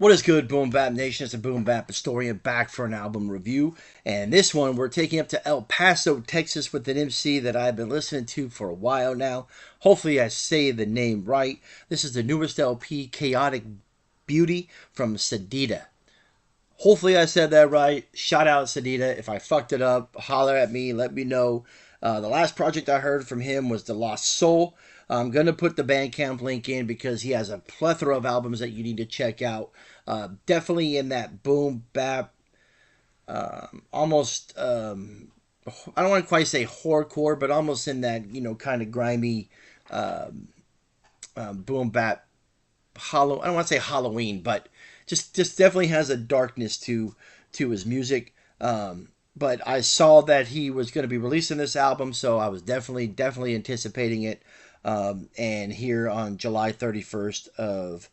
What is good, Boom Bap Nation? It's a Boom Bap Historian back for an album review. And this one, we're taking up to El Paso, Texas with an MC that I've been listening to for a while now. Hopefully, I say the name right. This is the newest LP, Chaotic Beauty from Sadida. Hopefully, I said that right. Shout out Sadida. If I fucked it up, holler at me, let me know. The last project I heard from him was The Lost Soul. I'm going to put the Bandcamp link in because he has a plethora of albums that you need to check out. Definitely in that boom bap, almost, I don't want to quite say horrorcore, but almost in that, kind of grimy boom bap, I don't want to say Halloween, but just definitely has a darkness to his music. But I saw that he was going to be releasing this album, so I was definitely anticipating it. And here on July 31st of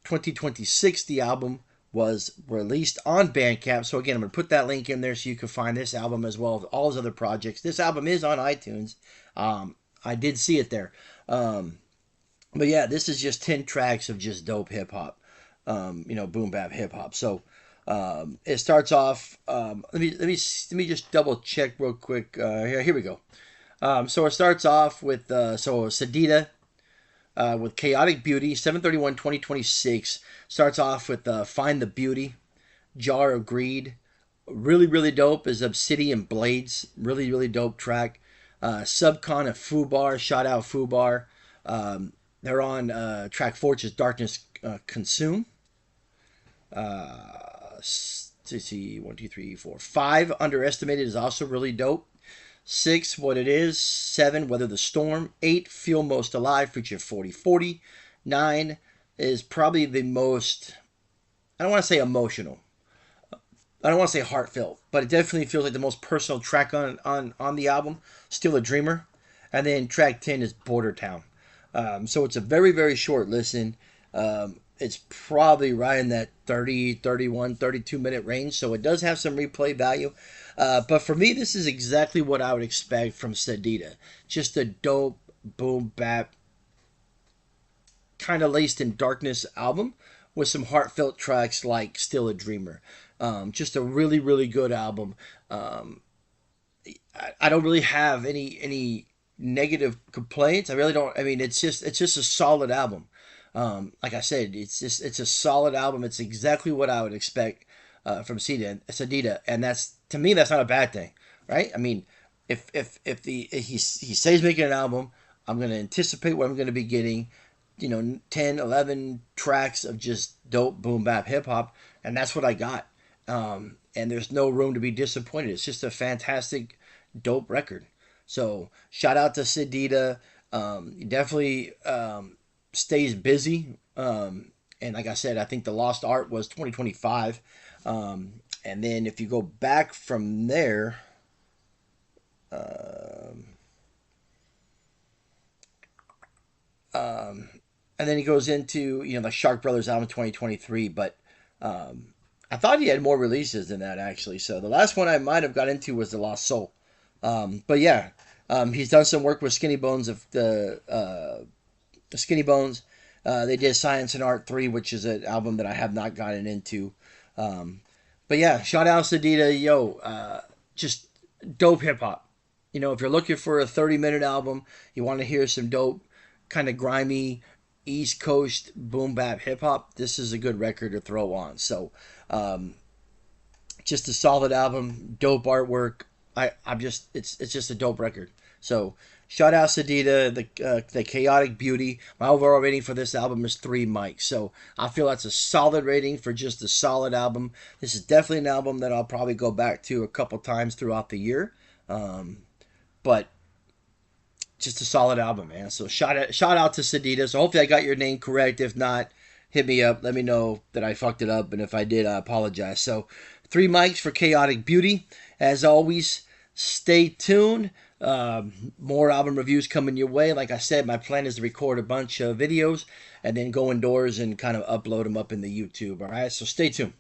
2026, the album was released on Bandcamp. So again, I'm going to put that link in there so you can find this album as well as all his other projects. This album is on iTunes. I did see it there. But yeah, this is just 10 tracks of just dope hip hop. Boom bap hip hop. So it starts off. Let me just double check real quick. Here we go. So it starts off with Sadida with Chaotic Beauty, 7/31/2026. Starts off with Find the Beauty, Jar of Greed. Really dope is Obsidian Blades. Really dope track. Subcon of Fubar. Shout out Fubar. They're on track 4, which is Darkness Consume. Let's see, 1, 2, 3, 4, 5. Underestimated is also really dope. 6, What It Is. 7, Weather the Storm. 8, Feel Most Alive, feature 4040. 9 is probably the most, I don't want to say emotional. I don't want to say heartfelt, but it definitely feels like the most personal track on the album, Still a Dreamer. And then track 10 is Border Town. So it's a very short listen. It's probably right in that 30, 31, 32-minute range, so it does have some replay value. But for me, this is exactly what I would expect from Sadida. Just a dope, boom, bap, kind of laced in darkness album with some heartfelt tracks like Still a Dreamer. Just a really good album. I don't really have any negative complaints. I really don't. I mean, it's just a solid album. Like I said, it's a solid album. It's exactly what I would expect from Sadida, and that's, to me, that's not a bad thing, right? I mean, if he says he's making an album, I'm gonna anticipate what I'm gonna be getting. 10, 11 tracks of just dope boom bap hip hop, and that's what I got. And there's no room to be disappointed. It's just a fantastic, dope record. So shout out to Sadida. Definitely stays busy. And like I said, I think the Lost Art was 2025. And then if you go back from there, and then he goes into the Shark Brothers album 2023. But I thought he had more releases than that, actually. So the last one I might have got into was The Lost Soul. But yeah, he's done some work with Skinny Bones of the Skinny Bones. They did Science and Art 3, which is an album that I have not gotten into. But yeah, shout out Sadida. Just dope hip hop. If you're looking for a 30-minute album, you want to hear some dope, kind of grimy, East Coast boom bap hip hop, this is a good record to throw on. So, just a solid album, dope artwork. It's just a dope record. So shout out Sadida, the Chaotic Beauty. My overall rating for this album is 3 mics. So I feel that's a solid rating for just a solid album. This is definitely an album that I'll probably go back to a couple times throughout the year. But just a solid album, man. So shout out to Sadida. So hopefully I got your name correct. If not, hit me up. Let me know that I fucked it up. And if I did, I apologize. So 3 mics for Chaotic Beauty. As always, stay tuned. More album reviews coming your way. Like I said, my plan is to record a bunch of videos and then go indoors and kind of upload them up in the YouTube. All right, so stay tuned.